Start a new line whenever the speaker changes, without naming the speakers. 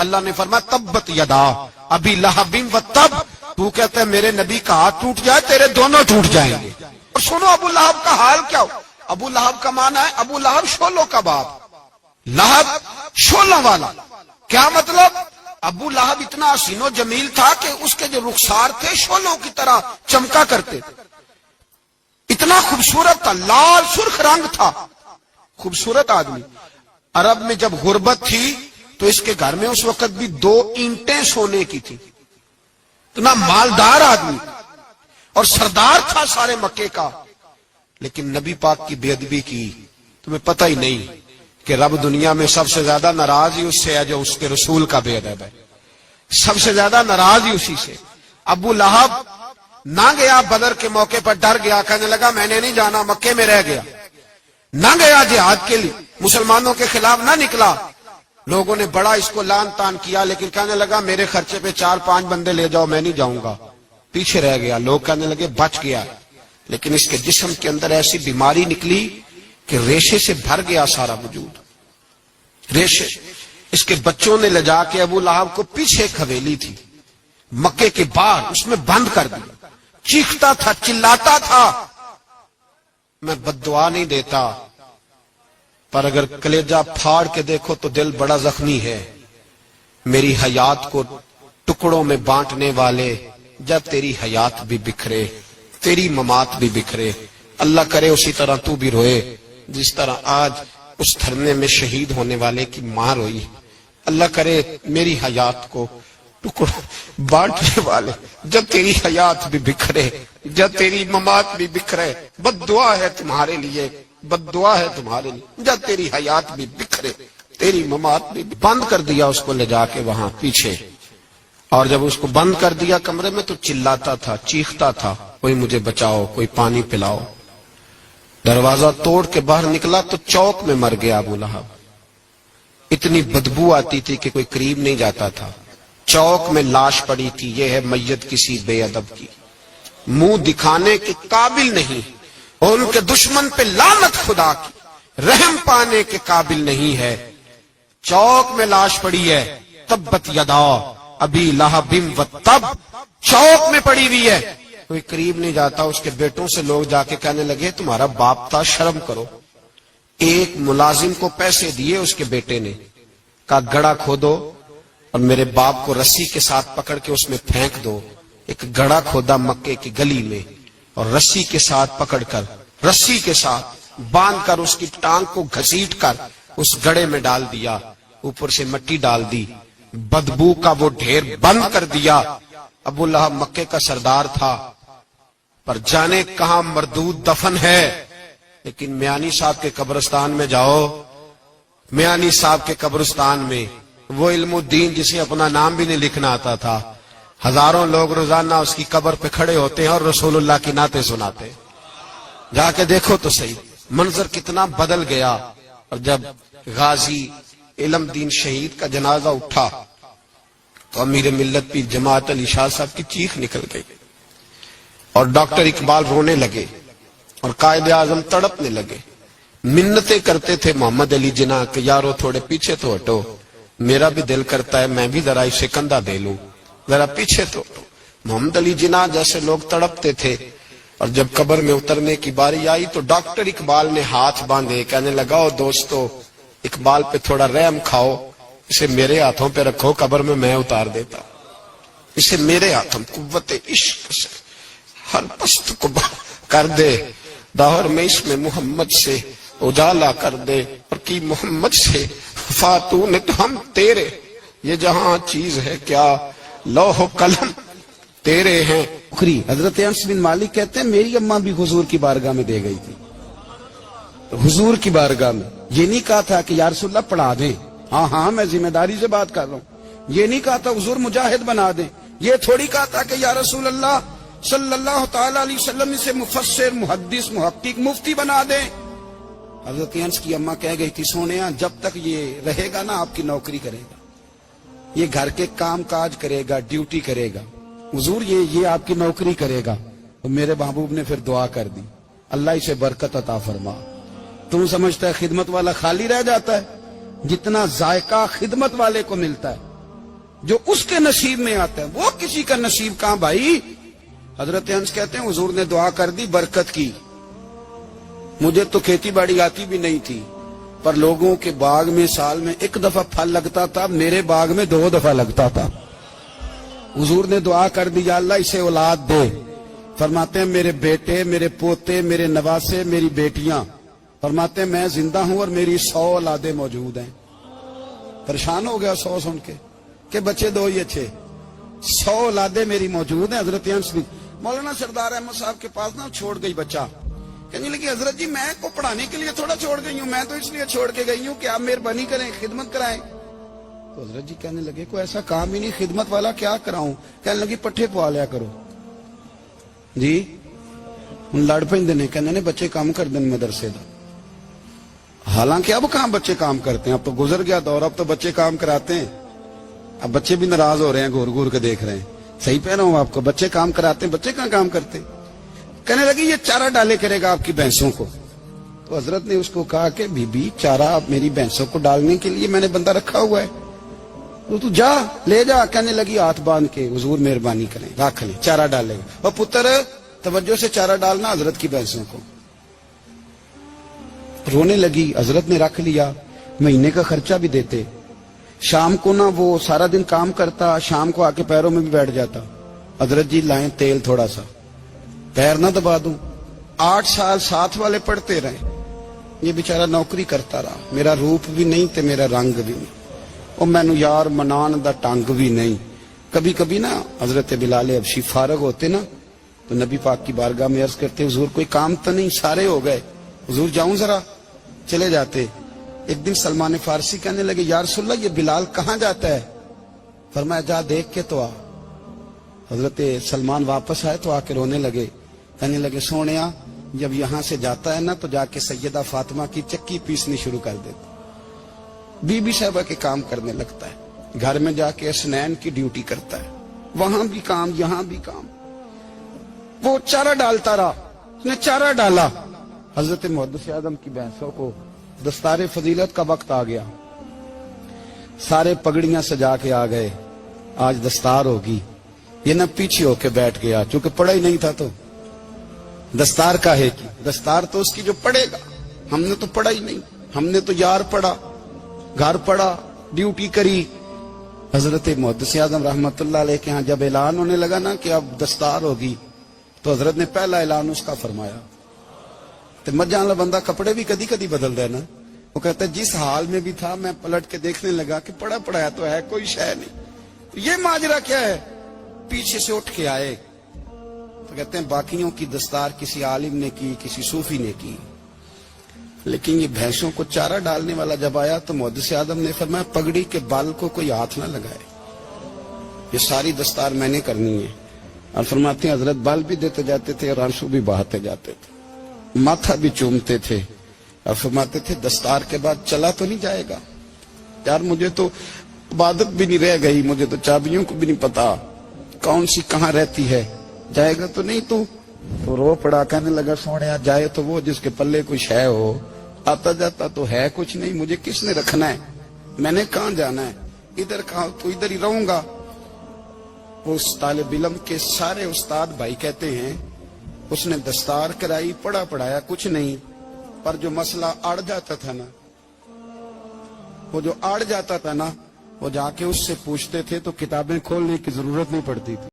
اللہ نے فرمایا تبت یدا ابی لہب و تب، تو کہتا ہے میرے نبی کا ہاتھ ٹوٹ جائے تیرے دونوں ٹوٹ جائیں گے۔ اور سنو ابو لہب کا حال کیا ہو۔ ابو لہب کا معنی ہے ابو لہب شولوں کا باپ، لہب شولوں والا۔ کیا مطلب؟ ابو لہب اتنا حسین و جمیل تھا کہ اس کے جو رخسار تھے شولوں کی طرح چمکا کرتے تھے، اتنا خوبصورت تھا، لال سرخ رنگ تھا، خوبصورت آدمی۔ عرب میں جب غربت تھی تو اس کے گھر میں اس وقت بھی 2 اینٹیں سونے کی تھی، اتنا مالدار آدمی اور سردار تھا سارے مکے کا۔ لیکن نبی پاک کی بے ادبی کی، تمہیں پتہ ہی نہیں کہ رب دنیا میں سب سے زیادہ ناراض ہی اس سے ہے جو اس کے رسول کا بے ادب ہے، سب سے زیادہ ناراض ہی اسی سے۔ ابو لہب نہ گیا بدر کے موقع پر، ڈر گیا، کہنے لگا میں نے نہیں جانا، مکے میں رہ گیا، نہ گیا جہاد کے لیے، مسلمانوں کے خلاف نہ نکلا۔ لوگوں نے بڑا اس کو لان تان کیا، لیکن کہنے لگا میرے خرچے پہ 4-5 بندے لے جاؤ، میں نہیں جاؤں گا، پیچھے رہ گیا۔ لوگ کہنے لگے بچ گیا، لیکن اس کے جسم کے اندر ایسی بیماری نکلی کہ ریشے سے بھر گیا سارا وجود، ریشے۔ اس کے بچوں نے لے جا کے ابو لہب کو پیچھے ایک حویلی تھی مکے کے باہر، اس میں بند کر دیا، چیختا تھا، چلاتا تھا، میں بد دعا نہیں دیتا، پر اگر کلیجہ پھاڑ کے دیکھو تو دل بڑا زخمی ہے، میری حیات کو ٹکڑوں میں بانٹنے والے، جب تیری حیات بھی بکھرے تیری ممات بھی بکھرے، اللہ کرے اسی طرح تو بھی روئے جس طرح آج اس دھرنے میں شہید ہونے والے کی ماں روئی۔ اللہ کرے میری حیات کو ٹکڑوں بانٹنے والے، جب تیری حیات بھی بکھرے، جب تیری ممات بھی بکھرے، بد دعا ہے تمہارے لیے، بد دعا ہے تمہارے لیے، جب تیری حیات بھی بکھرے تیری ممات بھی۔ بند کر دیا اس کو لے جا کے وہاں پیچھے، اور جب اس کو بند کر دیا کمرے میں تو چلاتا تھا، چیختا تھا، کوئی مجھے بچاؤ، کوئی پانی پلاؤ۔ دروازہ توڑ کے باہر نکلا تو چوک میں مر گیا ابو لہب، اتنی بدبو آتی تھی کہ کوئی قریب نہیں جاتا تھا۔ چوک میں لاش پڑی تھی، یہ ہے میت کسی بے ادب کی، منہ دکھانے کے قابل نہیں، اور ان کے دشمن پہ لعنت خدا کی، رحم پانے کے قابل نہیں ہے۔ چوک میں لاش پڑی ہے، تبت یدا ابی لہب و تب، چوک میں پڑی ہوئی ہے، کوئی قریب نہیں جاتا۔ اس کے بیٹوں سے لوگ جا کے کہنے لگے تمہارا باپ تھا، شرم کرو۔ ایک ملازم کو پیسے دیے اس کے بیٹے نے، کہا گڑھا کھودو اور میرے باپ کو رسی کے ساتھ پکڑ کے اس میں پھینک دو۔ ایک گڑھا کھودا مکے کی گلی میں، اور رسی کے ساتھ پکڑ کر، رسی کے ساتھ باندھ کر اس کی ٹانگ کو گھسیٹ کر اس گڑھے میں ڈال دیا، اوپر سے مٹی ڈال دی، بدبو کا وہ ڈھیر بند کر دیا۔ ابو لہب مکے کا سردار تھا، پر جانے کہاں مردود دفن ہے۔ لیکن میانی صاحب کے قبرستان میں جاؤ، میانی صاحب کے قبرستان میں وہ علم الدین جسے اپنا نام بھی نہیں لکھنا آتا تھا، ہزاروں لوگ روزانہ اس کی قبر پہ کھڑے ہوتے ہیں اور رسول اللہ کی نعتیں سناتے ہیں۔ جا کے دیکھو تو صحیح، منظر کتنا بدل گیا۔ اور جب غازی علم دین شہید کا جنازہ اٹھا تو امیر ملت پیر جماعت علی شاہ صاحب کی چیخ نکل گئی، اور ڈاکٹر اقبال رونے لگے، اور قائد اعظم تڑپنے لگے، منتیں کرتے تھے محمد علی جناح کہ یارو تھوڑے پیچھے تو ہٹو، میرا بھی دل کرتا ہے میں بھی ذرا اسے کندھا دے لوں، ذرا پیچھے تو ہٹو۔ محمد علی جناح جیسے لوگ تڑپتے تھے، اور جب قبر میں اترنے کی باری آئی تو ڈاکٹر اقبال نے ہاتھ باندھے، کہنے لگا او دوستو اقبال پہ تھوڑا رحم کھاؤ، اسے میرے ہاتھوں پہ رکھو، قبر میں اتار دیتا، اسے میرے ہاتھوں، قوت عشق سے ہر پست کو کر دے، دور میں اس میں محمد سے اجالا کر دے، اور کی محمد سے فاتون تو ہم تیرے، یہ جہاں چیز ہے کیا لوح و قلم تیرے ہیں۔
حضرت انس بن مالک کہتے ہیں میری اماں بھی حضور کی بارگاہ میں دے گئی تھی، حضور کی بارگاہ میں یہ نہیں کہا تھا کہ یا رسول اللہ پڑھا دیں، ہاں میں ذمہ داری سے بات کر رہا ہوں، یہ نہیں کہا تھا حضور مجاہد بنا دیں، یہ تھوڑی کہا تھا کہ یا رسول اللہ صلی اللہ تعالی علیہ وسلم سے مفسر، محدث، محقق، مفتی بنا دیں۔ حضرت انس کی اماں کہہ گئی تھی سونیا جب تک یہ رہے گا نا آپ کی نوکری کرے گا، یہ گھر کے کام کاج کرے گا، ڈیوٹی کرے گا، حضور یہ آپ کی نوکری کرے گا۔ تو میرے محبوب نے پھر دعا کر دی، اللہ اسے برکت عطا فرما۔ تم سمجھتا ہے خدمت والا خالی رہ جاتا ہے؟ جتنا ذائقہ خدمت والے کو ملتا ہے جو اس کے نصیب میں آتا ہے وہ کسی کا نصیب کہاں بھائی. حضرت انس کہتے ہیں حضور نے دعا کر دی برکت کی. مجھے تو کھیتی باڑی آتی بھی نہیں تھی, پر لوگوں کے باغ میں سال میں ایک دفعہ پھل لگتا تھا, میرے باغ میں 2 دفعہ لگتا تھا. حضور نے دعا کر دی یا اللہ اسے اولاد دے. فرماتے ہیں میرے بیٹے, میرے پوتے, میرے نواسے, میری بیٹیاں. فرماتے ہیں میں زندہ ہوں اور میری 100 اولادیں موجود ہیں. پریشان ہو گیا 100 سن کے کہ بچے 2 ہی اچھے, 100 اولادیں میری موجود ہیں. حضرت انس بھی مولانا سردار احمد صاحب کے پاس نہ چھوڑ گئی بچہ. کہنے لگی حضرت جی میں کو پڑھانے کے لیے تھوڑا چھوڑ گئی ہوں, میں تو اس لیے چھوڑ کے گئی ہوں کہ آپ مہربانی کریں خدمت کرائیں. تو حضرت جی کہنے لگے کوئی ایسا کام ہی نہیں, خدمت والا کیا کراؤں. کہنے لگی پٹھے پوا لیا کرو. جی ہوں لڑ پہ نے کہنے نے بچے کام کر دیں مدرسے دا. حالانکہ اب کہاں بچے کام کرتے ہیں, اب تو گزر گیا دور, اب تو بچے کام کراتے ہیں. اب بچے بھی ناراض ہو رہے ہیں, گور گور کے دیکھ رہے ہیں. صحیح پہ رہا ہوں آپ کو, بچے کام کراتے ہیں, بچے کہاں کام کرتے. کہنے لگی یہ چارہ ڈالے کرے گا آپ کی بھینسوں کو. تو حضرت نے اس کو کہا کہ بی بی چارہ میری بھینسوں کو ڈالنے کے لیے میں نے بندہ رکھا ہوا ہے, تو جا لے جا. کہنے لگی ہاتھ باندھ کے حضور مہربانی کریں رکھ لیں چارہ ڈالے گا. اور پتر توجہ سے چارہ ڈالنا حضرت کی بھینسوں کو. رونے لگی. حضرت نے رکھ لیا, مہینے کا خرچہ بھی دیتے. شام کو نہ وہ سارا دن کام کرتا, شام کو آ کے پیروں میں بھی بیٹھ جاتا. حضرت جی لائیں تیل تھوڑا سا, پیر نہ دبا دوں. 8 سال ساتھ والے پڑھتے رہے, یہ بیچارہ نوکری کرتا رہا. میرا روپ بھی نہیں تے میرا رنگ بھی نہیں, اور مینو یار منان دا ٹنگ بھی نہیں. کبھی کبھی نا حضرت بلال حبشی فارغ ہوتے نا تو نبی پاک کی بارگاہ میں عرض کرتے حضور کوئی کام تو نہیں, سارے ہو گئے, حضور جاؤں ذرا. چلے جاتے. ایک دن سلمان فارسی کہنے لگے یا رسول اللہ یہ بلال کہاں جاتا ہے. فرمایا جا دیکھ کے تو آ. حضرت سلمان واپس آئے تو آ کے رونے لگے. کہنے لگے سونیا جب یہاں سے جاتا ہے نا تو جا کے سیدہ فاطمہ کی چکی پیسنی شروع کر دیتا, بی بی صاحبہ کے کام کرنے لگتا ہے. گھر میں جا کے اسنین کی ڈیوٹی کرتا ہے, وہاں بھی کام یہاں بھی کام. وہ چارہ ڈالتا رہا, اس نے چارہ ڈالا. حضرت محدث اعظم کی بھینسوں کو دستار فضیلت کا وقت آ گیا, سارے پگڑیاں سجا کے آ گئے. آج دستار ہوگی. یہ نہ پیچھے ہو کے بیٹھ گیا, چونکہ پڑھا ہی نہیں تھا تو دستار کا ہے کی. دستار تو اس کی جو پڑھے گا, ہم نے تو پڑھا ہی نہیں. ہم نے تو یار پڑھا, گھر پڑھا, ڈیوٹی کری. حضرت محدث اعظم رحمت اللہ علیہ کے ہاں جب اعلان ہونے لگا نا کہ اب دستار ہوگی, تو حضرت نے پہلا اعلان اس کا فرمایا. تو مجھے والا بندہ کپڑے بھی کدی کدی بدل دے نا. وہ کہتا ہے جس حال میں بھی تھا میں پلٹ کے دیکھنے لگا کہ پڑھا پڑھایا تو ہے, کوئی شے نہیں. یہ ماجرا کیا ہے. پیچھے سے اٹھ کے آئے تو کہتے ہیں باقیوں کی دستار کسی عالم نے کی, کسی صوفی نے کی, لیکن یہ بھینسوں کو چارہ ڈالنے والا جب آیا تو محدث اعظم نے فرمایا پگڑی کے بال کو کوئی ہاتھ نہ لگائے, یہ ساری دستار میں نے کرنی ہے. اور فرماتے ہیں حضرت بال بھی دیتے جاتے تھے اور آنسو بھی بہاتے جاتے تھے, ماتھا بھی چومتے تھے. اور فرماتے تھے دستار کے بعد چلا تو نہیں جائے گا. یار مجھے تو عبادت بھی نہیں رہ گئی, مجھے تو چابیوں کو بھی نہیں پتا کون سی کہاں رہتی ہے, جائے گا تو نہیں. تو رو پڑا. کہنے لگا سونے جائے تو وہ جس کے پلے کچھ ہے ہو, آتا جاتا تو ہے کچھ نہیں. مجھے کس نے رکھنا ہے, میں نے کہاں جانا ہے, ادھر کہاں تو ادھر ہی رہوں گا. اس طالب علم کے سارے استاد بھائی کہتے ہیں اس نے دستار کرائی, پڑھا پڑھایا کچھ نہیں, پر جو مسئلہ اڑ جاتا تھا نا, وہ جو اڑ جاتا تھا نا, وہ جا کے اس سے پوچھتے تھے تو کتابیں کھولنے کی ضرورت نہیں پڑتی تھی.